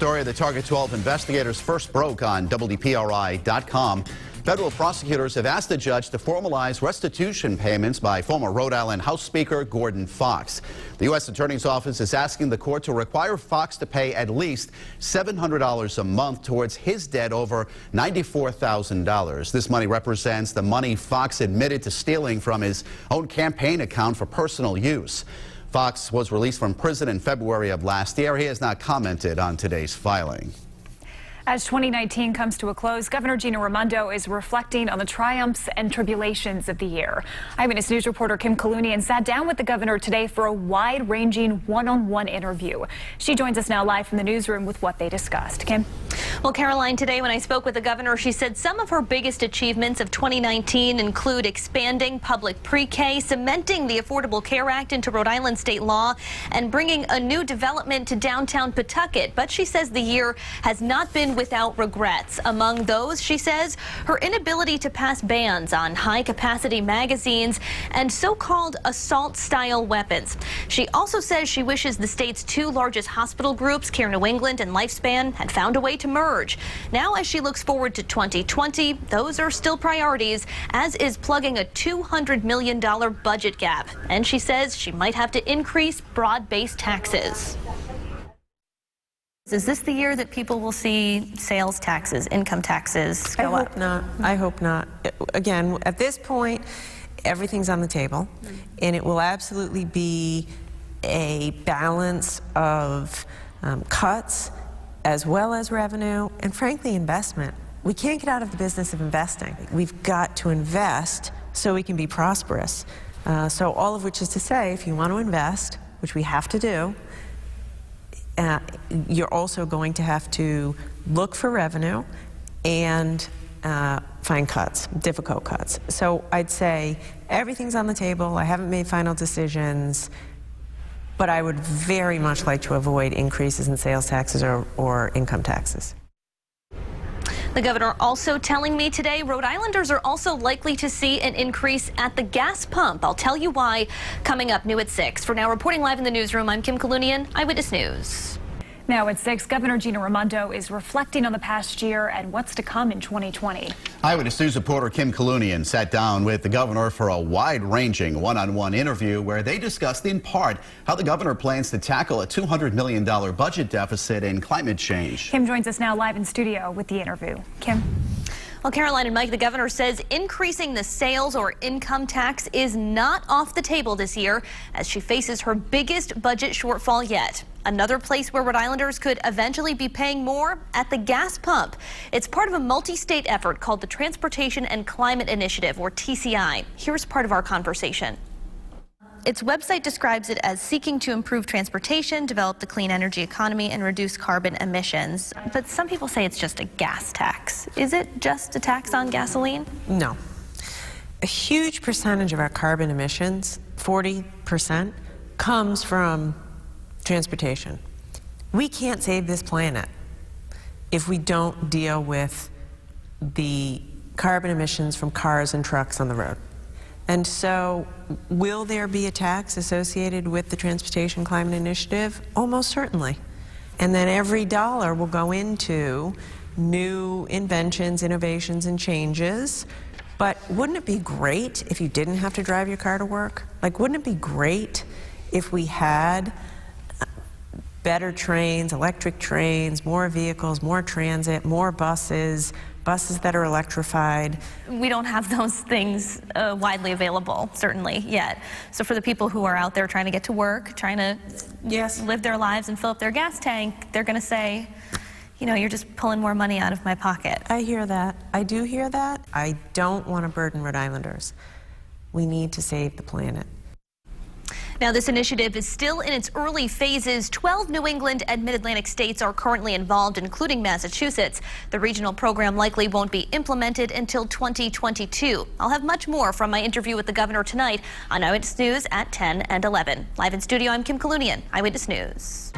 Story the Target 12 investigators first broke on WPRI.com. Federal prosecutors have asked the judge to formalize restitution payments by former Rhode Island House Speaker Gordon Fox. The U.S. Attorney's Office is asking the court to require Fox to pay at least $700 a month towards his debt over $94,000. This money represents the money Fox admitted to stealing from his own campaign account for personal use. Fox was released from prison in February of last year. He has not commented on today's filing. As 2019 comes to a close, Governor Gina Raimondo is reflecting on the triumphs and tribulations of the year. Eyewitness News reporter Kim Kalunian sat down with the governor today for a wide-ranging one-on-one interview. She joins us now live from the newsroom with what they discussed. Kim? Well, Caroline, today when I spoke with the governor, she said some of her biggest achievements of 2019 include expanding public pre-K, cementing the Affordable Care Act into Rhode Island state law, and bringing a new development to downtown Pawtucket. But she says the year has not been without regrets. Among those, she says, her inability to pass bans on high-capacity magazines and so-called assault-style weapons. She also says she wishes the state's two largest hospital groups, Care New England and Lifespan, had found a way to merge. Now, as she looks forward to 2020, those are still priorities, as is plugging a $200 million budget gap. And she says she might have to increase broad-based taxes. Is this the year that people will see sales taxes, income taxes go up? I hope not. I hope not. Again, at this point, everything's on the table, and it will absolutely be a balance of cuts as well as revenue and, frankly, investment. We can't get out of the business of investing. We've got to invest so we can be prosperous. So all of which is to say, if you want to invest, which we have to do, you're also going to have to look for revenue and find cuts, difficult cuts. So I'd say everything's on the table. I haven't made final decisions, but I would very much like to avoid increases in sales taxes or income taxes. The governor also telling me today Rhode Islanders are also likely to see an increase at the gas pump. I'll tell you why coming up new at 6. For now, reporting live in the newsroom, I'm Kim Kalunian, Eyewitness News. Now at 6, Governor Gina Raimondo is reflecting on the past year and what's to come in 2020. Eyewitness News reporter Kim Kalunian sat down with the governor for a wide-ranging one-on-one interview where they discussed in part how the governor plans to tackle a $200 million budget deficit and climate change. Kim joins us now live in studio with the interview. Kim? Well, Caroline and Mike, the governor says increasing the sales or income tax is not off the table this year as she faces her biggest budget shortfall yet. Another place where Rhode Islanders could eventually be paying more, at the gas pump. It's part of a multi-state effort called the Transportation and Climate Initiative, or TCI. Here's part of our conversation. Its website describes it as seeking to improve transportation, develop the clean energy economy, and reduce carbon emissions. But some people say it's just a gas tax. Is it just a tax on gasoline? No. A huge percentage of our carbon emissions, 40%, comes from transportation. We can't save this planet if we don't deal with the carbon emissions from cars and trucks on the road. And so, will there be a tax associated with the Transportation Climate Initiative? Almost certainly. And then every dollar will go into new inventions, innovations, and changes. But wouldn't it be great if you didn't have to drive your car to work? Like, wouldn't it be great if we had better trains, electric trains, more vehicles, more transit, more buses that are electrified? We don't have those things widely available, certainly, yet. So for the people who are out there trying to get to work, trying to live their lives and fill up their gas tank, they're going to say, you know, you're just pulling more money out of my pocket. I hear that. I do hear that. I don't want to burden Rhode Islanders. We need to save the planet. Now, this initiative is still in its early phases. 12 New England and Mid-Atlantic states are currently involved, including Massachusetts. The regional program likely won't be implemented until 2022. I'll have much more from my interview with the governor tonight on Eyewitness News at 10 and 11. Live in studio, I'm Kim Kalunian, Eyewitness News.